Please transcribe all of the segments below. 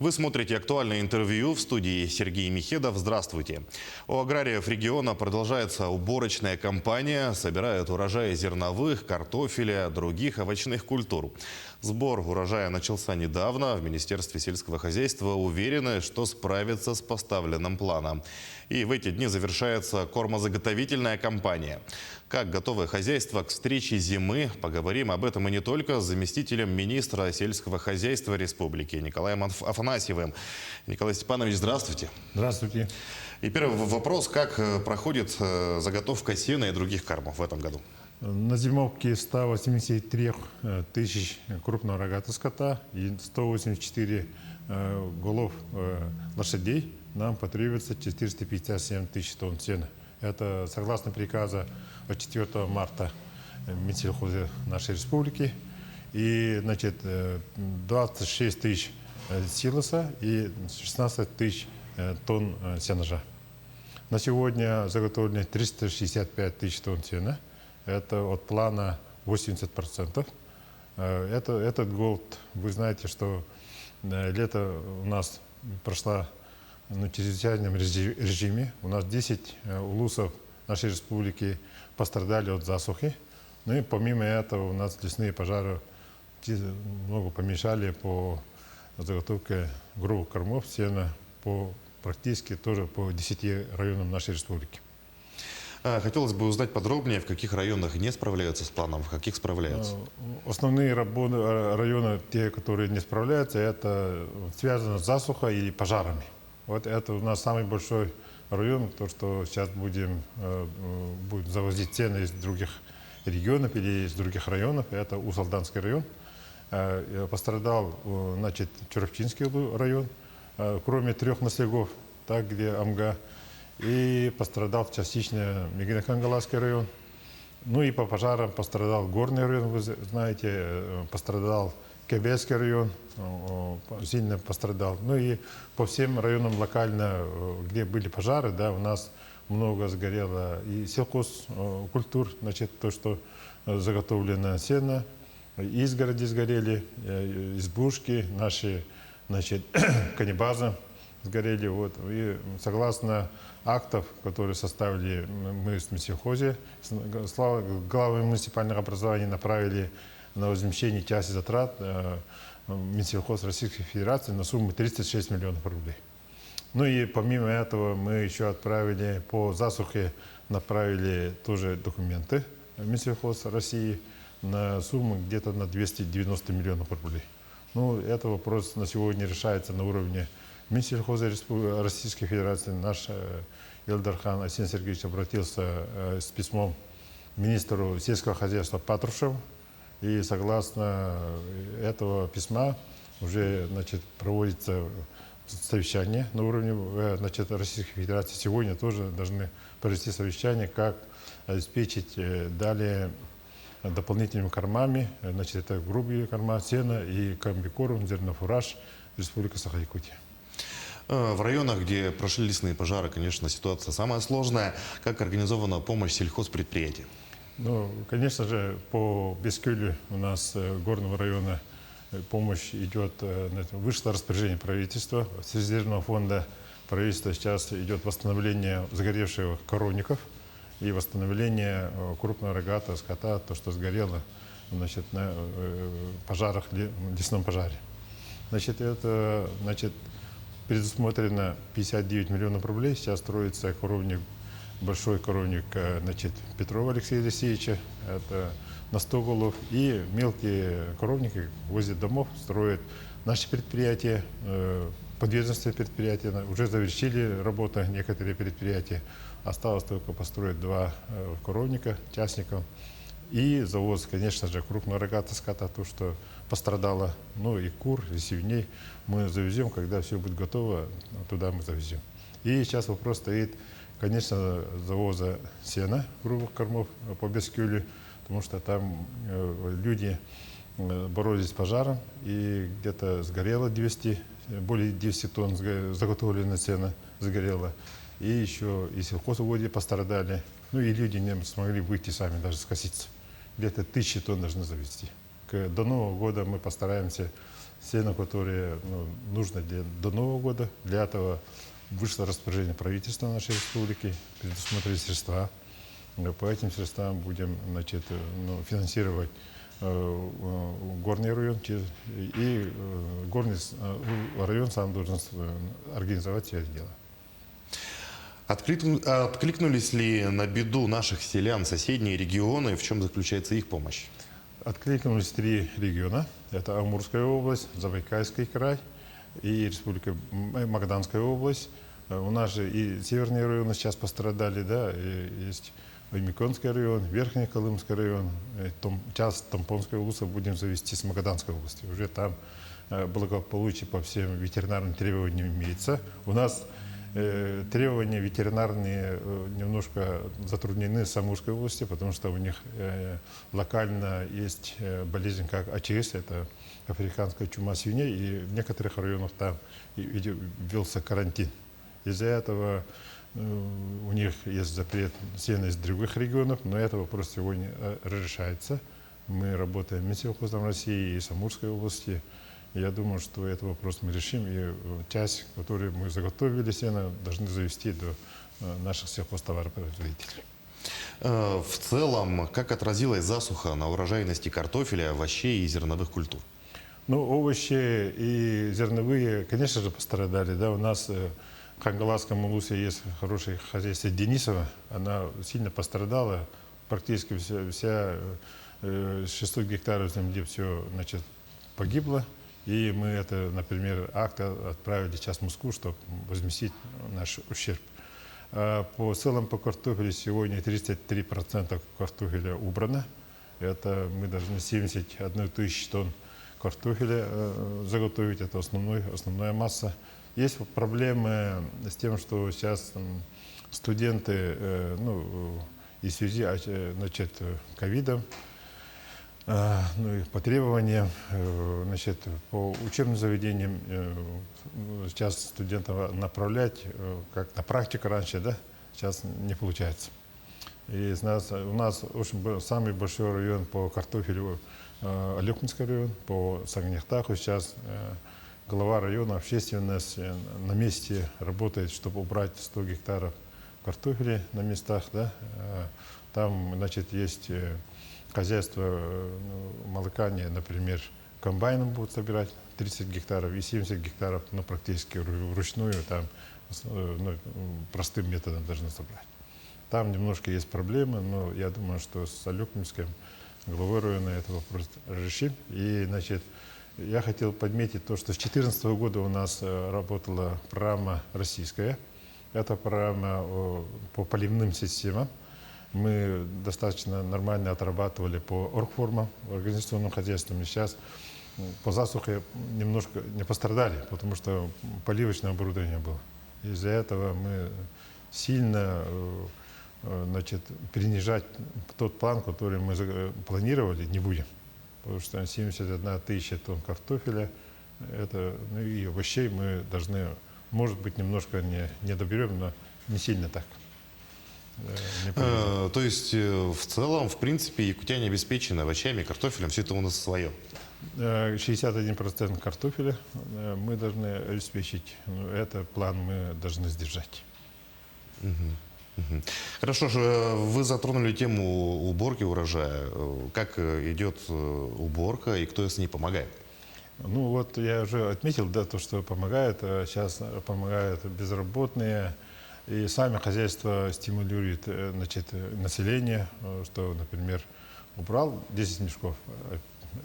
Вы смотрите актуальное интервью, в студии Сергей Михедов. Здравствуйте. У аграриев региона продолжается уборочная кампания. Собирают урожаи зерновых, картофеля, других овощных культур. Сбор урожая начался недавно. В Министерстве сельского хозяйства уверены, что справятся с поставленным планом. И в эти дни завершается кормозаготовительная кампания. Как готовы хозяйства к встрече зимы? Поговорим об этом и не только с заместителем министра сельского хозяйства республики Николаем Афанасьевым. Николай Степанович, здравствуйте. Здравствуйте. И первый вопрос. Как проходит заготовка сена и других кормов в этом году? На зимовке 183 тысяч крупного рогатого скота и 184 голов лошадей нам потребуется 457 тысяч тонн сена. Это согласно приказа от 4 марта Минсельхоза нашей республики. И, значит, 26 тысяч силоса и 16 тысяч тонн сенажа. На сегодня заготовлены 365 тысяч тонн сена. Это от плана 80%. Этот год, вы знаете, что лето у нас прошло на чрезвычайном режиме. У нас 10 улусов нашей республики пострадали от засухи. Ну и помимо этого у нас лесные пожары много помешали по заготовке грубых кормов, сена практически тоже по 10 районам нашей республики. Хотелось бы узнать подробнее, в каких районах не справляются с планом, в каких справляются. Основные районы, те, которые не справляются, это связано с засухой или пожарами. Вот это у нас самый большой район, то, что сейчас будем завозить сено из других регионов или из других районов. Это Усалданский район. Пострадал, значит, Чуровчинский район, кроме 3 наслегов, так, где Амга. И пострадал частично Мегинакангаласский район. Ну и по пожарам пострадал Горный район, вы знаете, пострадал Кебельский район, сильно пострадал. Ну и по всем районам локально, где были пожары, да, у нас много сгорело и сельхозкультур, значит, то, что заготовлено сено, изгороди сгорели, избушки, наши, значит, канибазы сгорели. Вот. И согласно актов, которые составили мы в Минсельхозе, главы муниципальных образований направили на возмещение части затрат Минсельхоз Российской Федерации на сумму 36 миллионов рублей. Ну и помимо этого мы еще отправили по засухе, направили тоже документы в Минсельхоз России на сумму где-то на 290 миллионов рублей. Ну, этот вопрос на сегодня решается на уровне Минсельхоза Российской Федерации. Наш Елдархан Асен Сергеевич обратился с письмом министру сельского хозяйства Патрушеву. И согласно этого письма уже, значит, проводится совещание на уровне, значит, Российской Федерации. Сегодня тоже должны провести совещание, как обеспечить далее дополнительными кормами, значит, это грубые корма, сено и комбикорм, зернофураж Республики Саха-Якутия. В районах, где прошли лесные пожары, конечно, ситуация самая сложная. Как организована помощь сельхозпредприятий? Ну, конечно же, по Бескюлю у нас горного района помощь идет, вышло распоряжение правительства, с резервного фонда правительства сейчас идет восстановление загоревших коровников и восстановление крупного рогатого скота, то, что сгорело, значит, на пожарах, лесном пожаре. Значит, это, значит, предусмотрено 59 миллионов рублей, сейчас строится коровник, большой коровник, значит, Петрова Алексея Алексеевича, это на 100 голов, и мелкие коровники возле домов строят наши предприятия, подведомственные предприятия, уже завершили работу некоторые предприятия, осталось только построить 2 коровника частников и завоз, конечно же, крупного рогатого скота, то, что пострадало, ну и кур, и свиней мы завезем, когда все будет готово, туда мы завезем. И сейчас вопрос стоит, конечно, завоза сена, грубых кормов по Бескюлю, потому что там люди боролись с пожаром, и где-то сгорело более 200 тонн заготовленного сена сгорело. И еще и сельхозугодья пострадали, ну и люди не смогли выйти сами, даже скоситься. Где-то 1000 тонн должны завести. До Нового года мы постараемся сено, которое нужно до Нового года. Для этого вышло распоряжение правительства нашей республики, предусмотрели средства. По этим средствам будем финансировать горный район, и горный район сам должен организовать все это дело. Откликнулись ли на беду наших селян соседние регионы? В чем заключается их помощь? Откликнулись 3 региона. Это Амурская область, Забайкальский край и Республика Магаданская область. У нас же и северные районы сейчас пострадали, да, и есть Оймеконский район, Верхний Колымский район, часть Тампонской области будем завести с Магаданской области. Уже там благополучие по всем ветеринарным требованиям имеется. У нас требования ветеринарные немножко затруднены с Амурской области, потому что у них локально есть болезнь как АЧС, это африканская чума свиней, и в некоторых районах там ввелся карантин. Из-за этого у них есть запрет сена из других регионов, но этот вопрос сегодня разрешается. Мы работаем с Минсельхозом России и с Амурской области. Я думаю, что этот вопрос мы решим, и часть, которую мы заготовили сено, должны завести до наших сельхозтоваропроизводителей. В целом, как отразилась засуха на урожайности картофеля, овощей и зерновых культур? Ну, овощи и зерновые, конечно же, пострадали. Да? У нас в Хангаласском улусе есть хорошее хозяйство Денисова. Она сильно пострадала. Практически вся 600 гектаров земли все погибло. И мы это, например, акт отправили сейчас в Москву, чтобы возместить наш ущерб. По целом по картофелю сегодня 33% картофеля убрано. Это мы должны 71 тысячу тонн картофеля заготовить. Это основная масса. Есть проблемы с тем, что сейчас студенты, в связи с ковидом, и по требованиям, по учебным заведениям сейчас студентов направлять, как на практику раньше, да, сейчас не получается. И у нас самый большой район по картофелю Алекминский район, по Сагнихтаху. Сейчас глава района, общественность на месте работает, чтобы убрать 100 гектаров картофеля на местах, да. Там, есть хозяйство молокания, например, комбайном будут собирать 30 гектаров и 70 гектаров, практически вручную, там, простым методом должны собрать. Там немножко есть проблемы, но я думаю, что с Алекминским главой района этот вопрос решим. И, я хотел подметить то, что с 2014 года у нас работала программа российская. Это программа по поливным системам. Мы достаточно нормально отрабатывали по оргформам, организационным хозяйствам. И сейчас по засухе немножко не пострадали, потому что поливочное оборудование было. Из-за этого мы сильно перенижать тот план, который мы планировали, не будем. Потому что 71 тысяча тонн картофеля, и овощей мы должны, может быть, немножко не доберем, но не сильно так. То есть, в целом, в принципе, якутяне обеспечены овощами, картофелем, все это у нас свое. 61% картофеля мы должны обеспечить. Этот план мы должны сдержать. Хорошо, вы затронули тему уборки урожая. Как идет уборка и кто с ней помогает? Я уже отметил, да, то, что помогает. Сейчас помогают безработные. И сами хозяйства стимулируют население, что, например, убрал 10 мешков,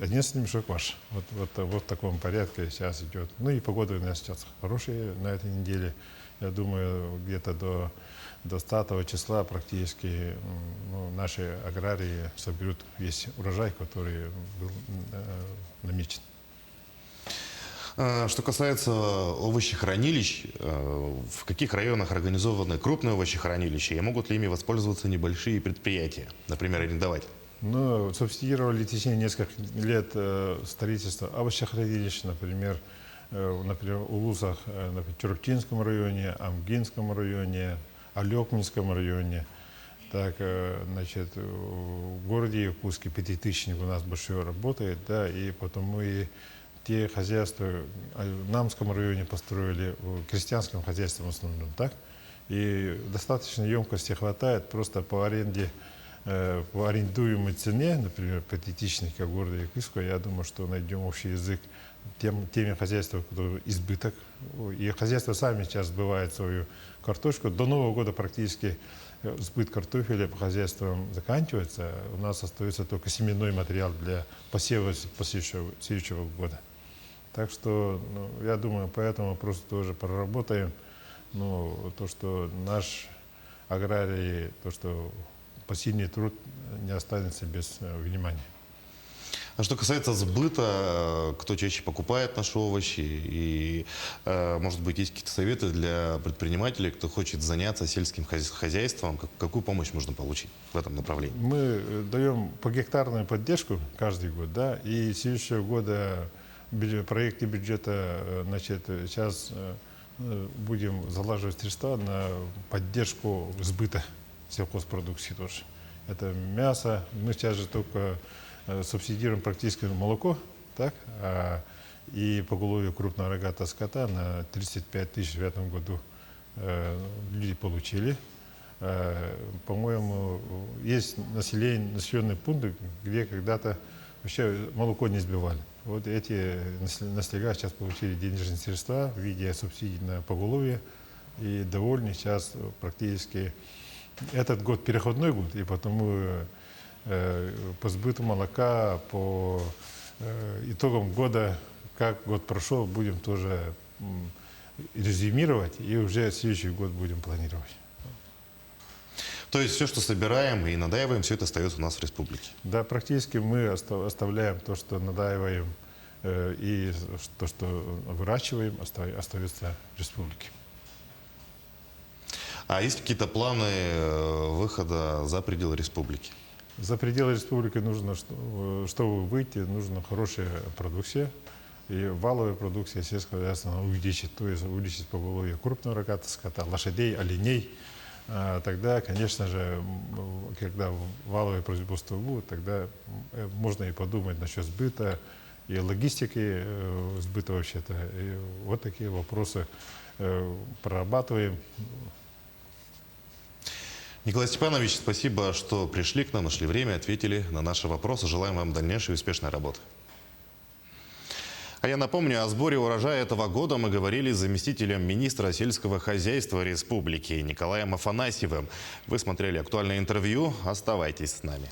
11 мешок ваш. Вот в таком порядке сейчас идет. И погода у нас сейчас хорошая на этой неделе. Я думаю, где-то до 20 числа практически наши аграрии соберут весь урожай, который был намечен. Что касается овощехранилищ, в каких районах организованы крупные овощехранилища и могут ли ими воспользоваться небольшие предприятия, например, арендовать? Субсидировали в течение нескольких лет строительство овощехранилищ, например, в Улусах, в Чуртинском районе, Амгинском районе, Алекминском районе. Так, в городе Якутске Пятитысячник у нас большой работает, да, и потому и те хозяйства в Намском районе построили в крестьянском хозяйстве в основном, так? И достаточно емкости хватает просто по аренде, по арендуемой цене, например, патетичной, как города Якутска, я думаю, что найдем общий язык теми хозяйствами, которые избыток. И хозяйства сами сейчас сбывают свою картошку. До Нового года практически сбыт картофеля по хозяйствам заканчивается. У нас остается только семенной материал для посева следующего года. Так что, я думаю, по этому вопросу тоже проработаем. То, что наш аграрий, то, что посильный труд не останется без внимания. А что касается сбыта, кто чаще покупает наши овощи? И, может быть, есть какие-то советы для предпринимателей, кто хочет заняться сельским хозяйством? Какую помощь можно получить в этом направлении? Мы даем погектарную поддержку каждый год, да, и с следующего года в проекте бюджета, значит, сейчас будем залаживать средства на поддержку сбыта сельхозпродукции тоже. Это мясо. Мы сейчас же только субсидируем практически молоко, так? И поголовье крупного рогатого скота на 35 тысяч в этом году люди получили. По-моему, есть населенные пункты, где когда-то вообще молоко не сбивали. Вот эти населения сейчас получили денежные средства в виде субсидий на поголовье и довольны сейчас практически. Этот год переходной год, и потому по сбыту молока, по итогам года, как год прошел, будем тоже резюмировать и уже следующий год будем планировать. То есть все, что собираем и надаиваем, все это остается у нас в республике? Да, практически мы оставляем то, что надаиваем, и то, что выращиваем, остается в республике. А есть какие-то планы выхода за пределы республики? За пределы республики нужно, чтобы выйти, нужна хорошая продукция. И валовая продукция сельского хозяйства увеличить, то есть увеличить поголовье крупного рогатого скота, лошадей, оленей. Тогда, конечно же, когда валовое производство будет, тогда можно и подумать насчет сбыта и логистики сбыта вообще-то. И вот такие вопросы прорабатываем. Николай Степанович, спасибо, что пришли к нам, нашли время, ответили на наши вопросы. Желаем вам дальнейшей успешной работы. А я напомню, о сборе урожая этого года мы говорили с заместителем министра сельского хозяйства республики Николаем Афанасьевым. Вы смотрели актуальное интервью. Оставайтесь с нами.